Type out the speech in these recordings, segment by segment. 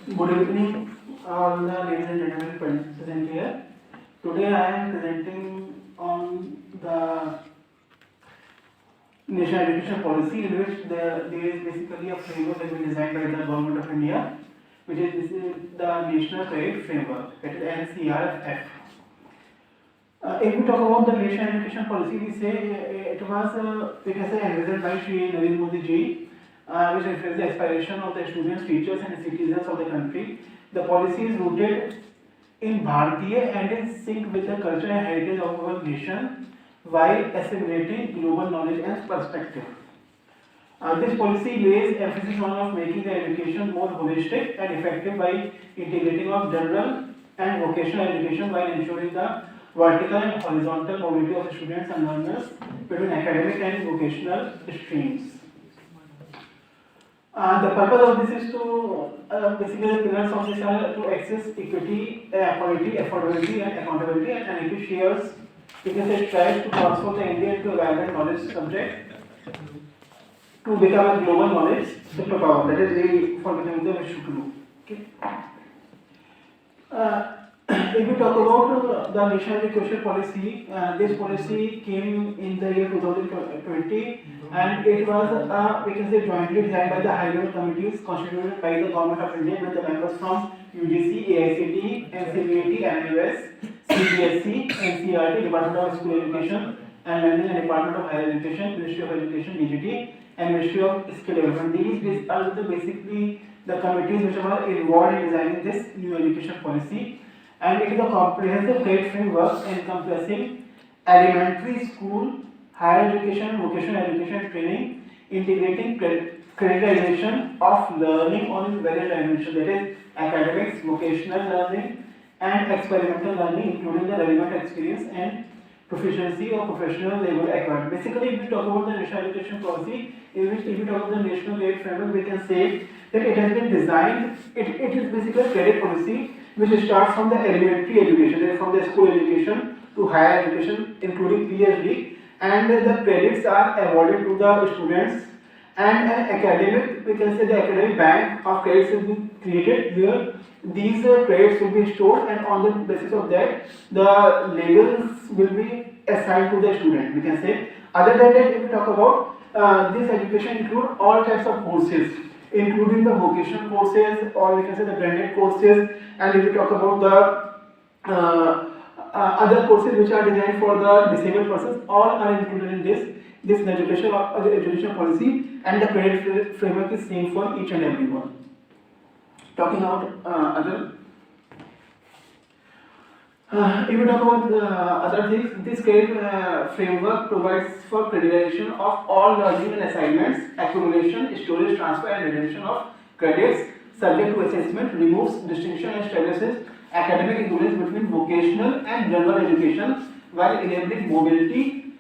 Good evening, all the ladies and gentlemen present here. Today I am presenting on the national education policy, in which there is basically a framework that has been designed by the government of India, which is this is the National Credit Framework, that is NCRF. If we talk about the national education policy, we say it was we can say envisioned by Shri Narendra Modi ji, which reflects the aspiration of the students, teachers, and citizens of the country. The policy is rooted in Bharatiya and in sync with the culture and heritage of our nation, while assimilating global knowledge and perspective. This policy lays emphasis on of making the education more holistic and effective by integrating of general and vocational education while ensuring the vertical and horizontal mobility of students and learners between academic and vocational streams. The purpose of this is to basically the pillars of this are to access equity, quality, affordability, and accountability, and it shares because it tries to transform the India into a vibrant knowledge subject to become a global knowledge superpower. That is the for becoming the wish to do. Okay. If we talk about the national education policy, this policy came in the year 2020, and it was we can say jointly designed by the high-level committees constituted by the government of India with the members from UGC, AICTE, NCVT, NUS, CBSE, NCERT, Department of School Education and Learning, and Department of Higher Education, Ministry of Education, DGT, and Ministry of Skill Development. These are basically the committees which are involved in designing this new education policy. And it is a comprehensive credit framework encompassing elementary school, higher education, vocational education training, integrating creditization of learning on various dimensions, that is academics, vocational learning, and experimental learning, including the relevant experience and proficiency or professional level acquired. Basically, if we talk about the national education policy, if we talk about the national credit framework, we can say that it has been designed, it is basically a credit policy which starts from the elementary education, that is from the school education to higher education, including PhD, and the credits are awarded to the students, and an academic, we can say the academic bank of credits will be created where these credits will be stored, and on the basis of that the labels will be assigned to the student, we can say. Other than that, if we talk about this education include all types of courses, including the vocational courses, or we can say the branded courses, and if we talk about the other courses which are designed for the disabled persons, all are included in this education policy, and the credit framework is same for each and every one. Talking about other, if we talk about other things, this credit framework provides for creditation of all learning and assignments, accumulation, storage, transfer, and redemption of credits subject to assessment, removes distinction, and establishes academic equivalence between vocational and general education while enabling mobility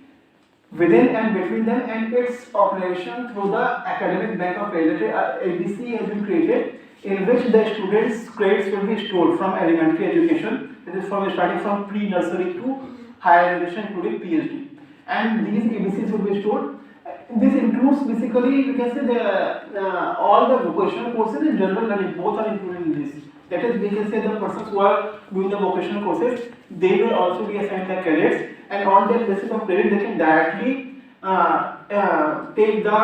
within and between them, and its operation through the academic bank of credit ABC has been created, in which the students' credits will be stored from elementary education, it is from starting from pre-nursery to higher education including PhD, and these ABCs will be stored. This includes basically, we can say the all the vocational courses and general learning, both are included in this. That is, we can say the persons who are doing the vocational courses, they will also be assigned the credits, and on that basis of credit, they can directly take the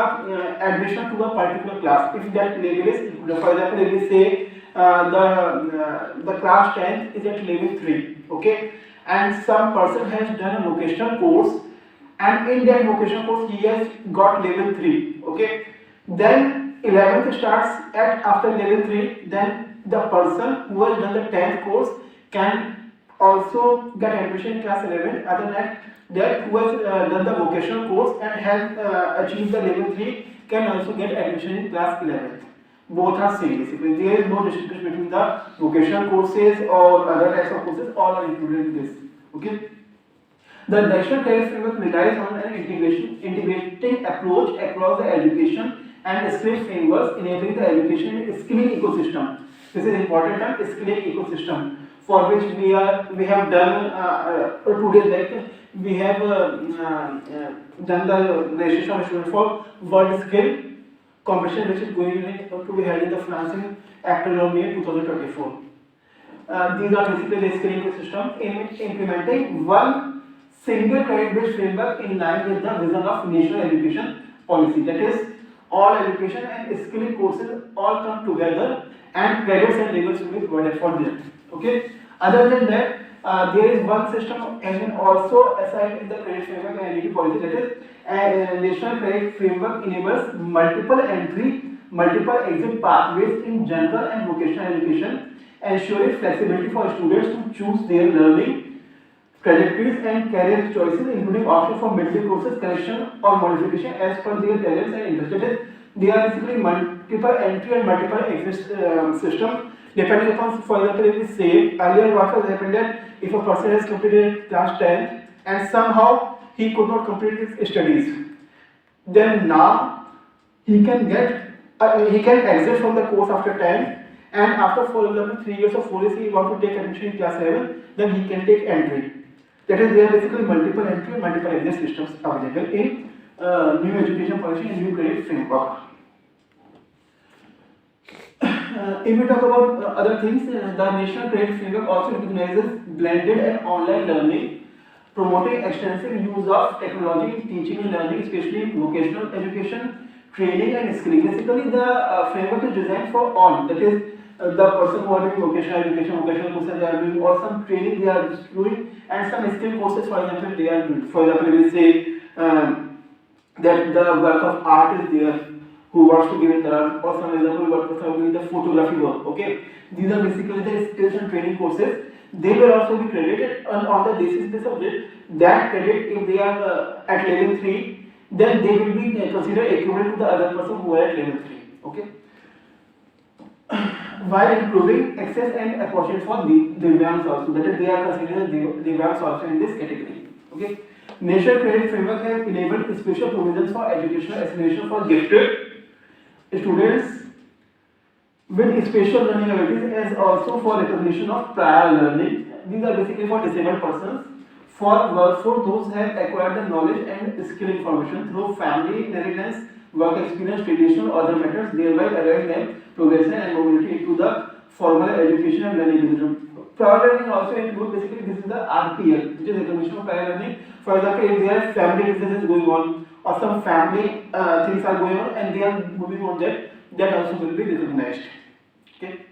admission to a particular class if that level is included. For example, if we say the class 10 is at level 3, okay, and some person has done a vocational course, and in that vocational course he has got level 3, okay, then 11th starts at after level 3, then the person who has done the 10th course can also get admission in class 11. Other than that, who has done the vocational course and has achieved the level 3 can also get admission in class 11th. Both are same basically. There is no distinction between the vocational courses or other types of courses, all are included in this. Okay. The National Credit Framework relies on an integrating approach across the education and skill frameworks, enabling the education skilling ecosystem. This is important term, skilling ecosystem, for which we have done 2 days back. We have done the registration of students for World Skill competition which is going to be held in the France in April or May 2024. These are basically the screening system in implementing one single credit-based framework in line with the vision of national education policy. That is, all education and skilling courses all come together, and credits and labels will be provided for them. Okay. Other than that, there is one system and also assigned in the credit framework and NEP policy. That is, a national credit framework enables multiple entry, multiple exit pathways in general and vocational education, ensuring flexibility for students to choose their learning trajectories and career choices, including options for military courses, correction or modification as per their talents and interests. They are basically multiple entry and multiple exit system. Depending upon, for example, if we say earlier what has happened that if a person has completed class 10 and somehow he could not complete his studies, then now he can get he can exit from the course after 10, and after, for example, 3 years or 4 years he want to take admission in class 7, then he can take entry. That is, there are basically multiple entry and multiple exit systems available in new education policy and new credit framework. If we talk about other things, the National Credit Framework also recognizes blended and online learning, promoting extensive use of technology in teaching and learning, especially in vocational education, training and skilling. Basically, the framework is designed for all. That is, the person who are doing vocational education, vocational courses they are doing, or some training they are doing, and some skill courses, for example, they are doing. For example, we say that the work of art is there, who wants to give it art, or some example what person doing the photography work. Okay, these are basically the skills and training courses. They will also be credited on the basis of it. That credit, if they are at level 3, then they will be considered equivalent to the other person who are at level 3. Okay. While improving access and opportunity for the Divyangs also, that is, they are considered Divyangs also in this category. Okay. National Credit Framework has enabled special provisions for educational acceleration for gifted students with special learning abilities, as also for recognition of prior learning. These are basically for disabled persons. For workforce, those who have acquired the knowledge and skill information through family inheritance, work experience, traditional or other methods, thereby allowing them progression and mobility into the formal education and learning system. Prior learning also includes, basically this is the RPL, which is recognition of prior learning. For example, if there are family businesses going on or some family things are going on and they are moving on that also will be recognized. Okay.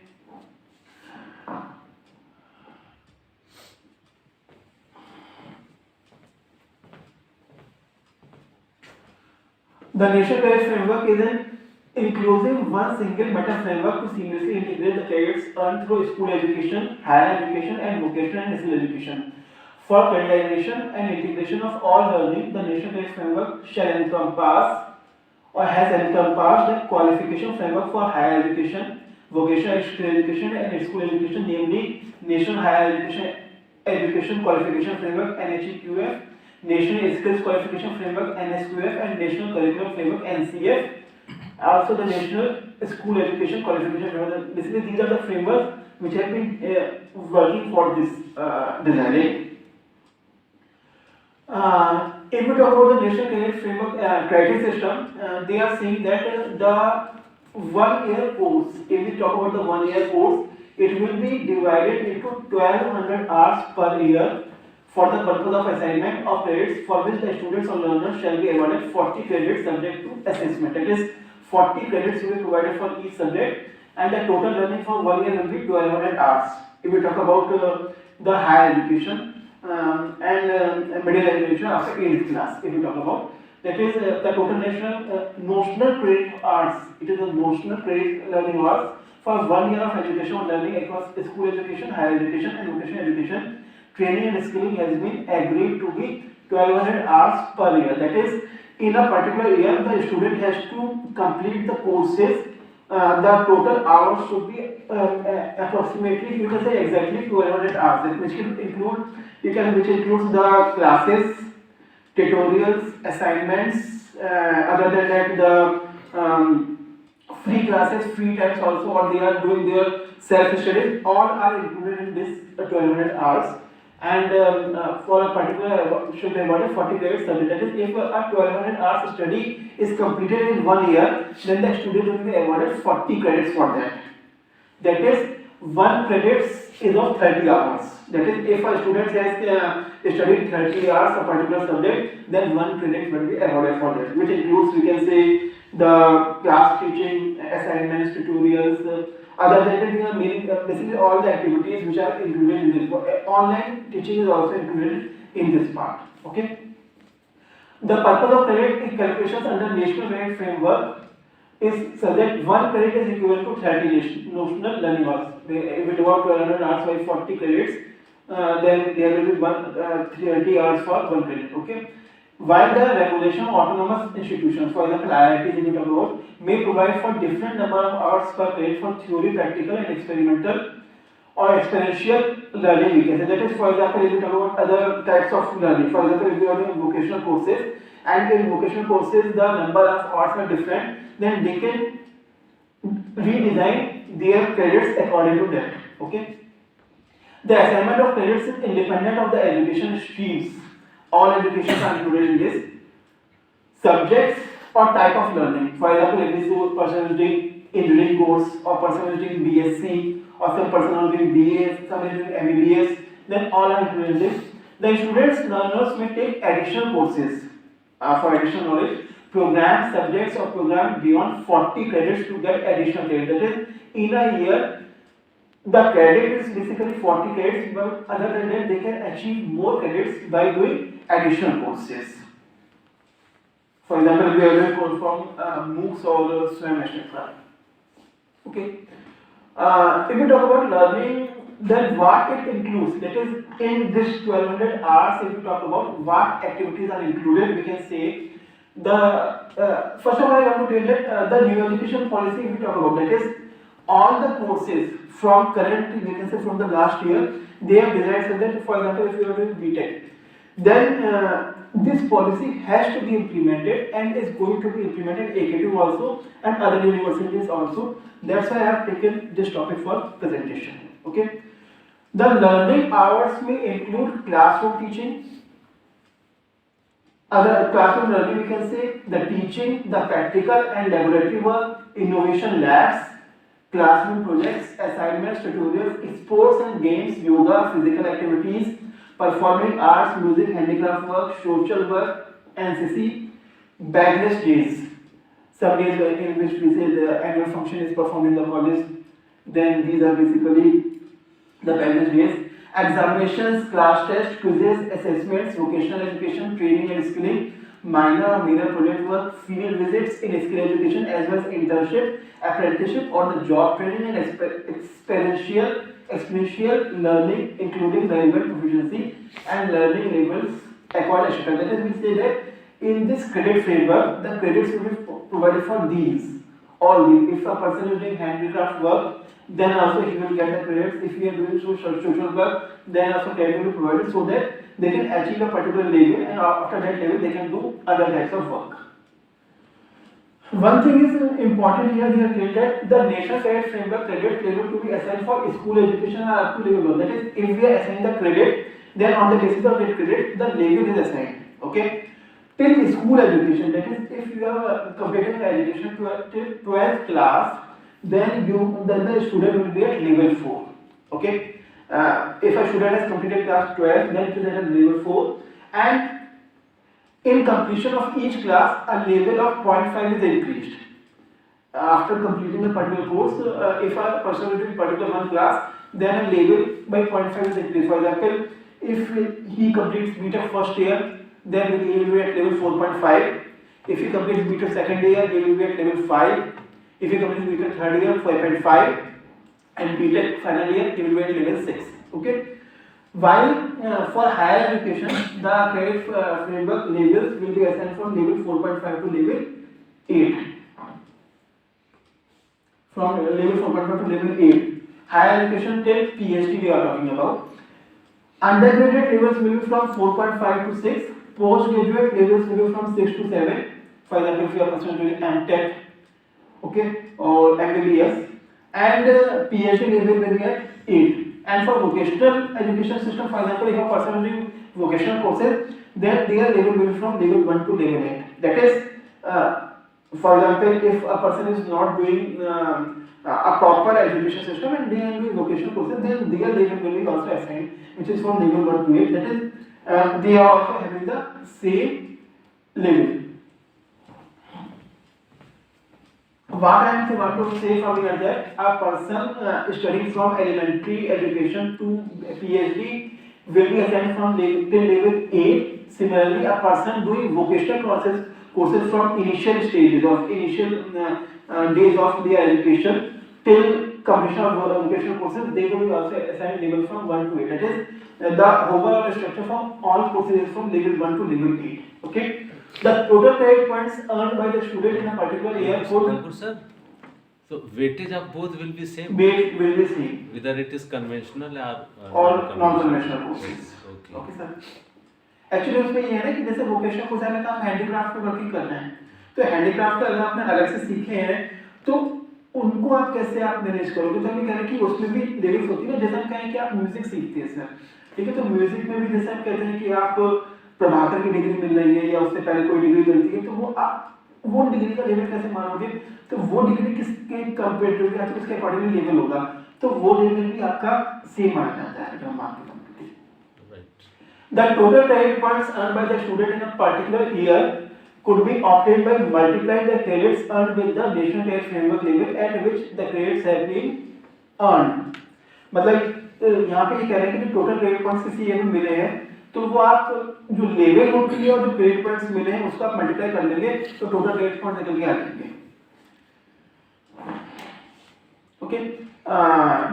The National Credit Framework is an inclusive one single meta framework to seamlessly integrate the credits earned through school education, higher education, and vocational and skill education. For creditization and integration of all learning, the National Credit Framework shall encompass or has encompassed the qualification framework for higher education, vocational education, and school education, namely National Higher Education Qualification Framework (NHEQF), National Skills Qualification Framework (NSQF), and National Curriculum Framework (NCF). Also, the National School Education Qualification Framework. Basically, these are the frameworks which have been working for this designing. If we talk about the National Credit Framework criteria system, they are saying that the 1 year course, if we talk about the 1 year course, it will be divided into 1200 hours per year for the purpose of assignment of credits, for which the students or learners shall be awarded 40 credits subject to assessment. That is, 40 credits will be provided for each subject, and the total learning for 1 year will be 1200 hours. If we talk about the higher education, and middle education after 8th class, if we talk about, that is the total notional credit hours. It is a notional credit learning hours for 1 year of education or learning across school education, higher education, and vocational education. Training and skilling has been agreed to be 1200 hours per year. That is, in a particular year, the student has to complete the courses. The total hours should be approximately, you can say exactly 1200 hours, which can include, which includes the classes, tutorials, assignments. Other than that, the free classes, free times also, or they are doing their self-studies. All are included in this 1200 hours. and for a particular should be awarded 40 credit subject. That is, if a 1200 hours study is completed in 1 year, then the student will be awarded 40 credits for that. That is, 1 credits is of 30 hours. That is, if a student has studied 30 hours a particular subject, then 1 credit will be awarded for that, which includes, we can say, the class teaching, assignments, tutorials, other than that, basically all the activities which are included in this. Online teaching is also included in this part. Okay. The purpose of credit calculations under National Credit Framework is such that 1 credit is equivalent to 30 notional learning hours. If we divide 1200 hours by 40 credits, then there will be 30 hours for 1 credit. Okay. While the regulation of autonomous institutions, for example IITs in about, may provide for different number of hours per credit for theory, practical and experimental or experiential learning, we can say. That is, for example, if you talk about other types of learning, for example, if you are doing vocational courses, and in vocational courses the number of hours are different, then they can redesign their credits according to that. Okay. The assignment of credits is independent of the education streams. All educations are included in this. Subjects or type of learning. For example, if this person is doing engineering course, or person is doing BSc, or some person is doing BA, some is doing MBBS, then all are included in this. The students, learners may take additional courses for additional knowledge, program subjects or program beyond 40 credits to get additional credit. That is, in a year, the credit is basically 40 credits, but other than that, they can achieve more credits by doing additional courses. For example, we are doing course from MOOCs or SWAYAM, etc. Okay. If we talk about learning, then what it includes, that is, in this 1200 hours, if we talk about what activities are included, we can say the first of all I want to tell that the new education policy, if we talk about, that is, all the courses from current, we can say from the last year, they have designed so that, for example, if you are doing BTech, then this policy has to be implemented and is going to be implemented in AKTU also and other universities also. That's why I have taken this topic for presentation. Okay. The learning hours may include classroom teaching, other classroom learning, we can say, the teaching, the practical and laboratory work, innovation labs, classroom projects, assignments, tutorials, sports and games, yoga, physical activities, performing arts, music, handicraft work, social work, NCC, bagless days. Some days in which we say the annual function is performed in the college, then these are basically the bagless days. Examinations, class tests, quizzes, assessments, vocational education, training and skilling, minor or major project work, field visits in skill education as well as internship, apprenticeship or the job training and experiential learning, including relevant proficiency and learning levels acquired, etc. That is, we say that in this credit framework, the credits will be provided for these. All these. If a person is doing handicraft work, then also he will get the credits. If he is doing social work, then also credit will be provided so that they can achieve a particular level, and after that level they can do other types of work. One thing is important here, they have told that the National Credit Framework credit level to be assigned for school education are up to level 1. That is, if we assign the credit, then on the basis of that credit, the level is assigned. Okay. Till school education, that is, if you have completed education till 12th class, then the student will be at level 4. Okay. If a student has completed class 12, then it is at level 4, and in completion of each class, a level of 0.5 is increased. After completing a particular course, if a person is doing particular one class, then a level by 0.5 is increased. For example, if he completes BTech first year, then he will be at level 4.5. If he completes BTech second year, he will be at level 5. If he completes BTech third year, 5.5. And BTech final year, he will be at level 6. Okay. While for higher education, the credit framework levels will be assigned from level 4.5 to level 8. From level 4.5 to level 8. Higher education till PhD we are talking about. Undergraduate levels will be from 4.5 to 6. Postgraduate levels will be from 6 to 7. For example, if you are person doing MTech, okay, or MBBS, and PhD level will be at 8. And for vocational education system, for example, if a person is doing vocational courses, then their level will be from level 1 to level 8. That is, for example, if a person is not doing a proper education system and they are doing vocational courses, then their level will be also assigned, which is from level 1 to 8. That is, they are also having the same level. What I am want to say from here that a person studying from elementary education to PhD will be assigned from level 8. Similarly, a person doing vocational courses from initial stages of initial days of their education till completion of vocational courses, they will be also assigned level from 1 to 8. That is, the overall structure from all courses is from level 1 to level 8. Okay. The total credit points earned by the student in a particular year would. Sir, so weightage of both will be same. Weight will be same. Whether it is conventional or non-conventional courses. Okay. Okay sir. Actually उसमें ये है ना कि जैसे vocational course है ना, हम handicraft पे वर्किंग कर रहे हैं, तो हैंडीक्राफ्ट अगर आपने अलग से सीखे हैं तो उनको आप कैसे आप मैनेज करोगे। तो हम कह रहे हैं कि उसमें भी लेवल्स होती है ना, जैसे हम कहें कि आप म्यूजिक सीखते हैं सर, ठीक है, तो म्यूजिक में भी जैसे हम कहते हैं कि आप प्रभाकर की डिग्री मिल रही है या उससे पहले कोई डिग्री मिलती है, तो वो आप वो डिग्री का लेवल कैसे मानोगे, तो वो डिग्री किसके कंपेरेटिव या तो किसके अकॉर्डिंगली लेवल होगा, तो वो लेवल भी आपका सेम आ जाता है जब मान के। The total credit points earned by the student in a particular year could be obtained by multiplying the credits earned with the national credit framework level at which the credits have been earned. मतलब यहाँ पे ये कह रहे हैं कि total credit points किसी year में मिले हैं, तो वो आप जो लेवल होती है और जो क्रेडिट पॉइंट्स मिले हैं उसको आप मल्टीप्लाई कर लेंगे तो टोटल क्रेडिट पॉइंट्स निकल के आ जाएंगे। Okay,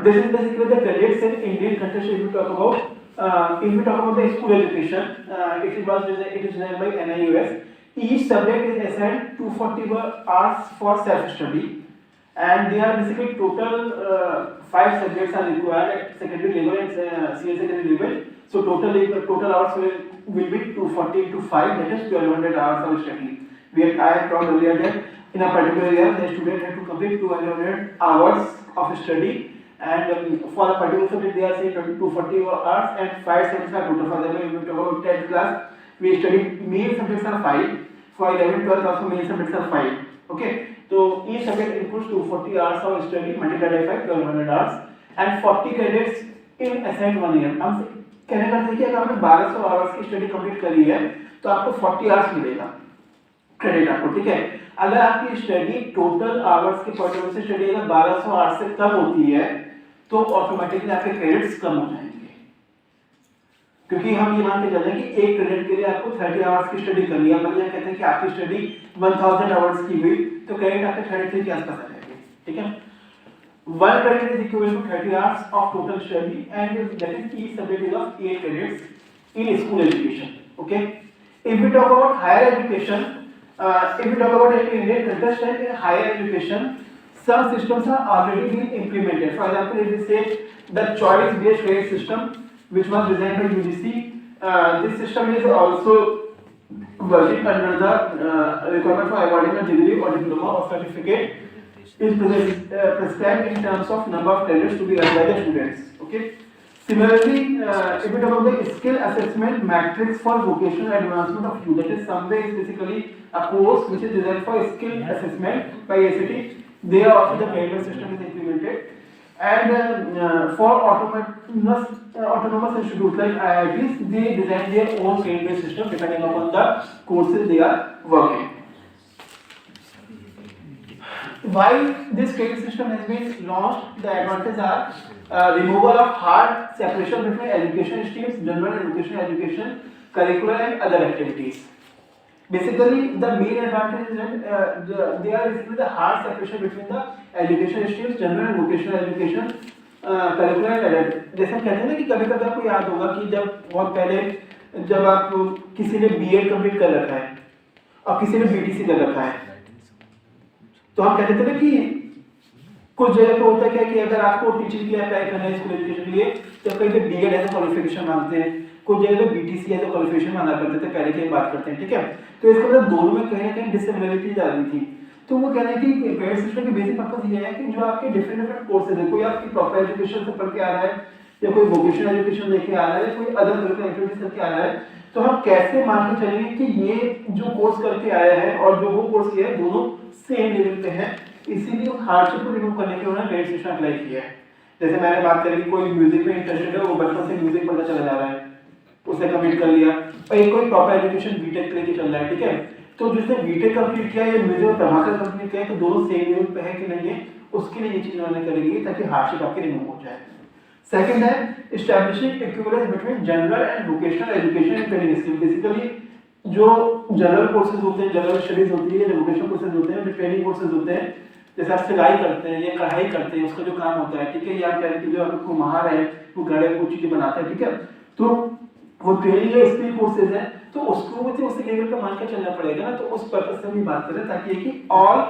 this is basically the credits in Indian context. If we talk about the school education, it is designed by NIUS. Each subject is assigned 240 hours for self-study, and there are basically total 5 subjects are required at secondary level and senior secondary level. So total hours will be 240 into 5, that is 1200 hours of study. I have told earlier that in a particular year the student had to complete 1200 hours of study, and for a particular subject they are saying 240 hours and 5 subjects are total. For example, if we talk about 10th class, we study main subjects are 5, for 11th 12th also main subjects are 5. Okay, so each subject includes 240 hours of study multiplied by 5, 1200 hours, and 40 credits in assigned 1 year. हम कहने का देखिए अगर आपने 1200 hours की study complete करी है तो आपको 40 आवर्स मिलेगा क्रेडिट आपको, ठीक है। अगर आपकी स्टडी टोटल आवर्स के पॉइंट ऑफ व्यू से स्टडी अगर 1200 आवर्स से कम होती है तो ऑटोमेटिकली आपके क्रेडिट्स कम हो जाएंगे, क्योंकि हम ये मान के चल रहे हैं कि एक क्रेडिट के लिए आपको 30 आवर्स की स्टडी करनी है। मतलब कहते हैं कि आपकी स्टडी 1000 आवर्स की हुई तो क्रेडिट आपके 33 के आसपास आ जाएंगे, ठीक है। 1 credit is equivalent to 30 hours of total study, and that is each subject is of 8 credits in school education. Okay. If we talk about higher education, if we talk about an Indian context and in higher education, some systems are already being implemented. For example, if we say the choice-based credit system, which was designed by UGC, this system is also working under the requirement for awarding a degree or diploma or certificate. Is prescribed in terms of number of credits to be earned by the students. Okay. Similarly, if we talk about the skill assessment matrix for vocational advancement of youth, that is somewhere is basically a course which is designed for skill assessment by ACT. There also the payment system is implemented, and for autonomous institutes like IITs, they design their own grade-based system depending upon the courses they are working. Why this credit system has been launched? The advantages are removal of hard separation between education streams, general and vocational education, curricular and other activities. Basically, the main advantage is that they are basically the hard separation between the education streams, general and vocational education, curricular and other. जैसे हम कहते हैं ना कि कभी-कभी आपको याद होगा कि जब बहुत पहले जब आप किसी ने B.Ed कंप्लीट कर रखा है और किसी ने BTC कर रखा है, तो हम कहते थे ना कि कुछ जगह पे होता है क्या कि अगर आपको टीचिंग की अप्लाई करना है स्कूल एजुकेशन के लिए तो कहीं पे B.Ed एज क्वालिफिकेशन मांगते हैं, कुछ जगह पे BTC एज क्वालिफिकेशन मांगा करते थे, पहले की बात करते हैं, ठीक है। तो इसका मतलब दोनों में कहीं ना कहीं डिसिमिलरिटीज आ रही थी। तो वो कह रहे हैं कि क्रेडिट सिस्टम की बेसिक पर्पस ये है कि जो आपके डिफरेंट कोर्सेज है, कोई आपकी प्रॉपर एजुकेशन से पढ़ के आ रहा है, या कोई वोकेशनल एजुकेशन लेके आ रहा है, कोई अदर करिकुलर एक्टिविटीज करके आ रहा है, तो हम कैसे मान के चलेंगे कि ये जो कोर्स करके आया है और जो वो कोर्स किया है दोनों सेम लेवल पे है। इसीलिए उस हार्डशिप को रिमूव करने के लिए उन्होंने क्रेडिट सिस्टम अप्लाई किया है। जैसे मैंने बात करी कि कोई म्यूजिक में इंटरेस्टेड है, वो बचपन से म्यूजिक पढ़ता चला जा रहा है, उसने कंप्लीट कर लिया, और एक कोई प्रॉपर एजुकेशन बीटेक लेके चल रहा है, ठीक है, तो जिसने बीटेक कंप्लीट किया या म्यूजिक में प्रभाकर कंप्लीट किया है, तो दोनों सेम लेवल पे है कि नहीं है, उसके लिए ये चीज उन्होंने करेगी ताकि हार्डशिप आपके रिमूव हो जाए। सेकंड है establishing equivalence between general and vocational education and training scheme. Basically जो जनरल कोर्सेज होते हैं, जनरल स्टडीज होती है, जो वोकेशनल कोर्सेज होते हैं, जो ट्रेनिंग कोर्सेज होते हैं, जैसे आप सिलाई करते हैं या कढ़ाई करते हैं, उसका जो काम होता है, ठीक है, या आप कह रहे हैं जो आपको महार है वो घड़े वो चीजें बनाता है, ठीक है, तो वो ट्रेनिंग या स्किल कोर्सेज है, तो उसको भी उसी लेवल पे मान के चलना पड़ेगा ना। तो उस पर्पस से हम बात करें ताकि ये कि all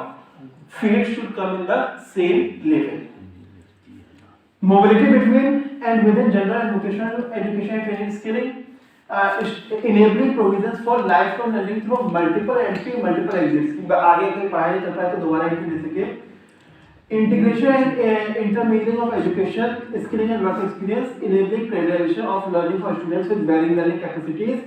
field should come in the same level. Mobility between and within general and vocational education and training skilling, enabling provisions for lifelong learning through multiple entry, multiple exits। आगे कोई पढ़ाई नहीं करता है तो दोबारा एंट्री ले सके। Integration and intermingling of education, skilling and work experience, enabling creditation of learning for students with varying learning capacities,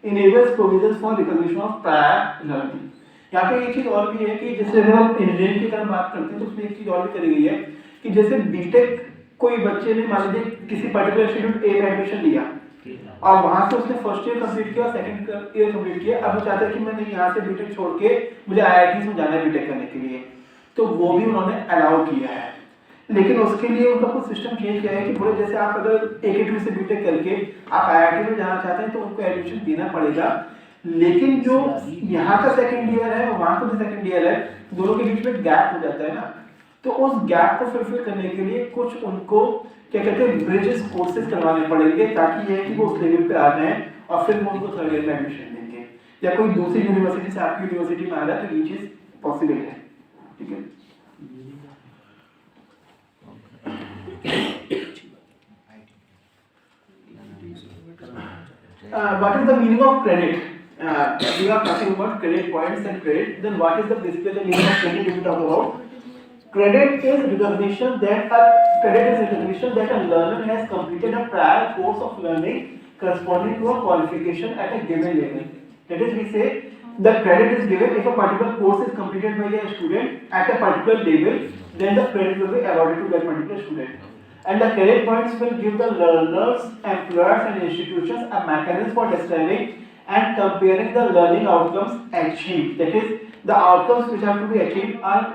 enables provisions for recognition of prior learning। यहाँ पे एक चीज और भी है कि जैसे हम इंजीनियरिंग की तरह बात करते हैं तो उसमें एक चीज और भी करी गई है कि जैसे बीटेक कोई बच्चे ने मान लीजिए किसी पर्टिकुलर इंस्टीट्यूट ए में एडमिशन लिया और वहां से उसने फर्स्ट ईयर कंप्लीट किया, सेकंड ईयर कंप्लीट किया, अब वो चाहता है कि मैंने यहाँ से बीटेक छोड़ के मुझे आईआईटी में जाना है बीटेक करने के लिए, तो वो भी उन्होंने अलाउ किया है। लेकिन उसके लिए उनका कुछ सिस्टम चेंज किया है कि पूरे जैसे आप अगर एक से बीटेक करके आप आईआईटी में जाना चाहते हैं तो उनको एडमिशन देना पड़ेगा, लेकिन जो यहाँ का सेकंड ईयर है और वहाँ का जो सेकंड ईयर है दोनों के बीच में गैप हो जाता है ना, तो उस गैप को फुलफिल करने के लिए कुछ उनको क्या कहते हैं ब्रिजेस कोर्सेज करवाने पड़ेंगे ताकि ये है कि वो उस लेवल पे आ जाएं और फिर वो उनको थर्ड ईयर में एडमिशन देंगे, या कोई दूसरी यूनिवर्सिटी से आपकी यूनिवर्सिटी में आ रहा है तो ये चीज पॉसिबल है, ठीक है। What is the meaning of credit? We are talking about credit points and credit. Then what is basically the meaning of credit? If we talk about credit is recognition that a learner has completed a prior course of learning corresponding to a qualification at a given level. That is, we say the credit is given if a particular course is completed by a student at a particular level, then the credit will be awarded to that particular student. And the credit points will give the learners, employers and institutions a mechanism for describing and comparing the learning outcomes achieved. That is, the outcomes which have to be achieved are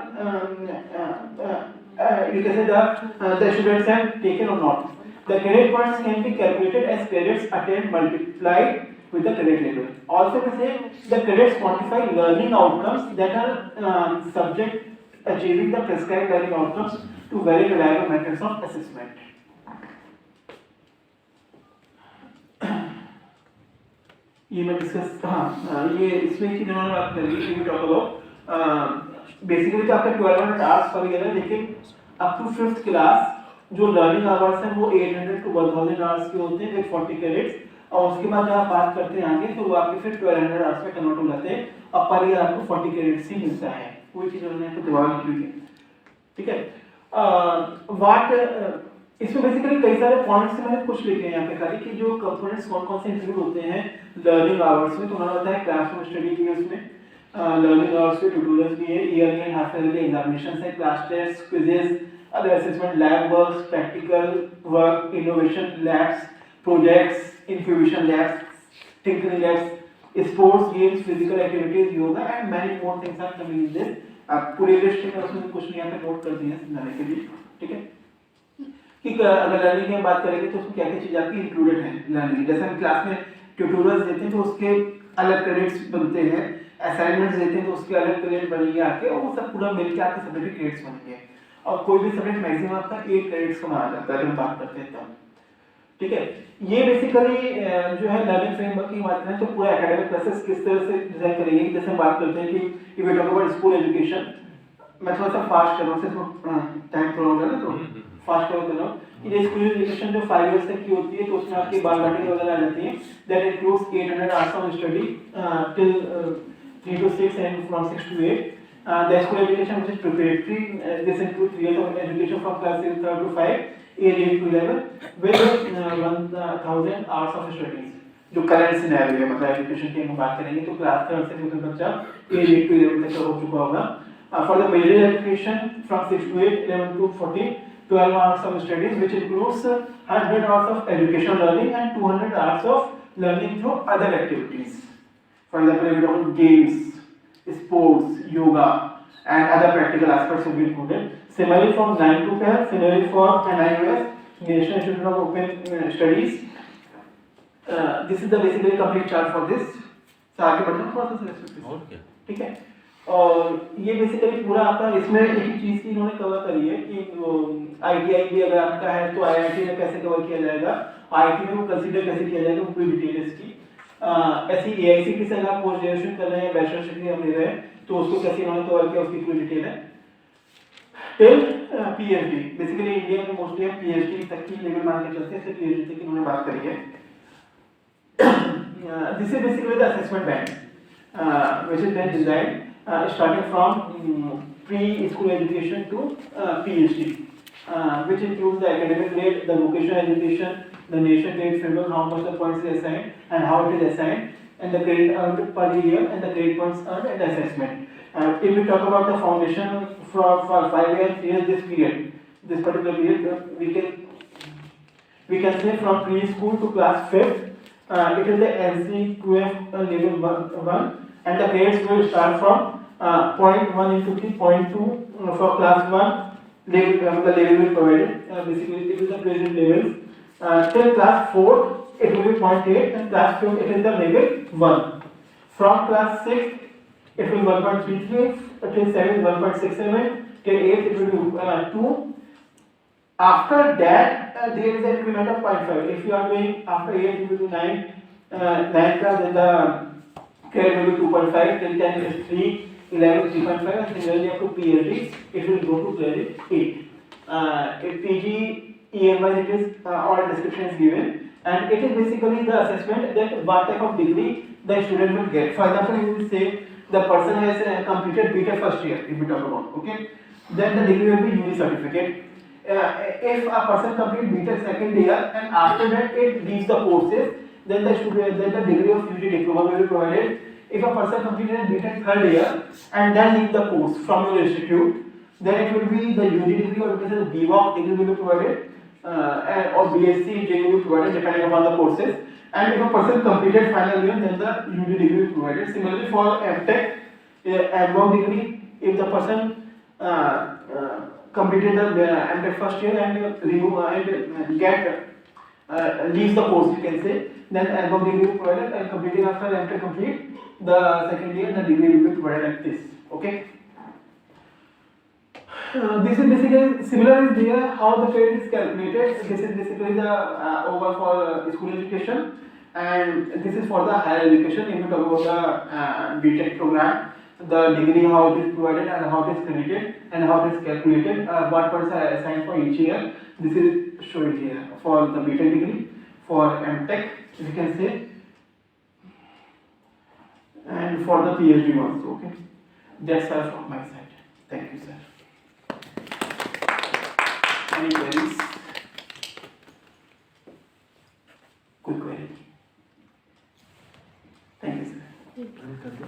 you can say the students have taken or not. The credit points can be calculated as credits attained multiplied with the credit level. Also, we say the credits quantify learning outcomes that are subject achieving the prescribed learning outcomes to very reliable methods of assessment. ये मैं discuss ये इसमें की जिन्होंने बात करी कि we talk about basically तो आपका 1200 आवर्स पर ईयर है, लेकिन अप टू 5th क्लास जो लर्निंग आवर्स हैं वो 800 to 1000 आवर्स के होते हैं विद 40 क्रेडिट्स, और उसके बाद जब आप बात करते हैं आगे तो वो आपके फिर 1200 आवर्स में कन्वर्ट हो जाते हैं और पर ईयर आपको 40 क्रेडिट्स ही मिलता है। वही चीज उन्होंने आपको जवाब दी है, ठीक है। इसमें बेसिकली कई सारे पॉइंट्स मैंने कुछ लिखे हैं यहाँ पे खाली कि जो कंपोनेंट्स कौन कौन से इंक्लूड होते हैं लर्निंग आवर्स में, तो उन्होंने बताया क्लासरूम स्टडी की है, उसमें लर्निंग आवर्स के ट्यूटोरियल्स भी है, yearly and half yearly examinations है, class test, quizzes, other assessment, lab works, practical work, innovation labs, projects, incubation labs, tinkering labs, sports, games, physical activities, yoga and many more things are coming in this. आप पूरे list में उसमें कुछ यहाँ पे note कर दिए समझाने के लिए, ठीक है, कि अगर लर्निंग की बात करेंगे तो उसमें क्या क्या चीज़ आपकी इंक्लूडेड है लर्निंग। जैसे हम क्लास में ट्यूटोरियल्स देते हैं तो उसके अलग क्रेडिट्स बनते हैं, असाइनमेंट्स देते हैं तो उसके अलग क्रेडिट बनेंगे आके, और वो सब पूरा मिलकर आपके सब्जेक्ट क्रेडिट्स बनेंगे, और कोई भी सब्जेक्ट मैक्सिमम आपका 8 क्रेडिट्स का माना जाता है अगर हम बात करते हैं तब, ठीक है। ये बेसिकली जो है लर्निंग फ्रेमवर्क की बात करें तो पूरा एकेडमिक प्रोसेस किस तरह से डिजाइन करेंगे। जैसे हम बात करते हैं कि if we talk about school education, मैं थोड़ा सा फास्ट कर रहा हूँ, टाइम थोड़ा होगा ना तो फास्ट कर रहा हूँ कि ये स्कूल एजुकेशन जो 5 इयर्स तक की होती है तो उसमें आपकी बालवाटिका वगैरह आ जाती है, that includes 800 hours of study till 3 to 6 and from 6 to 8, The school education, which is preparatory, this includes 3 years of education from class 3 to 5, age 8 to 11, with 1000 hours of studies. जो करंट सिनेरियो है, मतलब education की हम बात करेंगे तो class 3 से कोई बच्चा एज 8 टू 11 तक का हो चुका होगा. For the middle education from 6 to 8, 11 to 14, 12 hours of studies, which includes 100 hours of educational learning and 200 hours of learning through other activities. For example, we talk about games, sports, yoga, and other practical aspects will be included. Similarly, from 9 to 12, similarly for NIOS, National Institute of Open Studies. This is the basically complete chart for this. So आगे बढ़ते हैं थोड़ा सा. और क्या? ठीक है. और ये बेसिकली पूरा आपका इसमें एक ही चीज़ की इन्होंने कवर करी है कि ITI भी अगर आपका है तो IIT में कैसे कवर किया जाएगा, IIT में वो कंसीडर कैसे किया जाएगा, वो पूरी डिटेल इसकी. ऐसी AICTE से अगर आप पोस्ट ग्रेजुएशन कर रहे हैं, बैचलर डिग्री हम ले रहे हैं, तो उसको कैसे इन्होंने कवर किया उसकी पूरी डिटेल है. टिल PhD, बेसिकली इंडिया में मोस्टली हम PhD तक की लेवल मान के चलते हैं, इसलिए PhD तक इन्होंने बात करी है. This is basically the assessment band, which is then designed starting from pre-school education to PhD, which includes the academic grade, the vocational education, the nation grade framework, how much the points is assigned and how it is assigned, and the grade earned per year and the grade points earned and the assessment. If we talk about the foundation for 5 years, 3 years, this period, this particular period, we can say from preschool to class 5th. It is the NCQF level 1 and the grades will start from 0.1 into 3.2 for class 1 level, the level will provided. Basically it is the graded levels. Till class 4 it will be 0.8 and class 5 it is the level 1. From class 6 it will be 1.33, till 7 1.67, till 8 it will be 2. After that, there is an increment of 0.5. If you are doing after 8, it will be 9, 9 class, then the grade will be 2.5, till 10 is 3, 11 is 3.5, and similarly up to PhD, it will go to grade 8. If PG, EMI, it is all description is given, and it is basically the assessment that what type of degree the student will get. For example, you will say the person has completed BTech first year, if we talk about, okay, then the degree will be UG certificate. If a person completes BTech second year and after that it leaves the courses, then the student, then the degree of UG diploma will be provided. If a person completed BTech third year and then leave the course from your institute, then it will be the UG degree or the BVOC degree will be provided, or BSc degree will be provided depending upon the courses. And if a person completed final year, then the UG degree will be provided. Similarly for MTech, MBOC degree, if the person completed the MTech first year and remove and get leaves the course, you can say, then MBOC degree will be provided, and completing after MTech complete the second year, the degree will be provided like this. Okay. This is basically similar is there how the grade is calculated. This is basically the over for school education, and this is for the higher education. If we talk about the BTech program, the degree how it is provided and how it is credited and how it is calculated, what points are assigned for each year. This is shown here for the BTech degree, for MTech you can say, and for the PhD also. Okay, that's all from my side. Thank you, sir. Any queries? Quick query. Thank you, sir.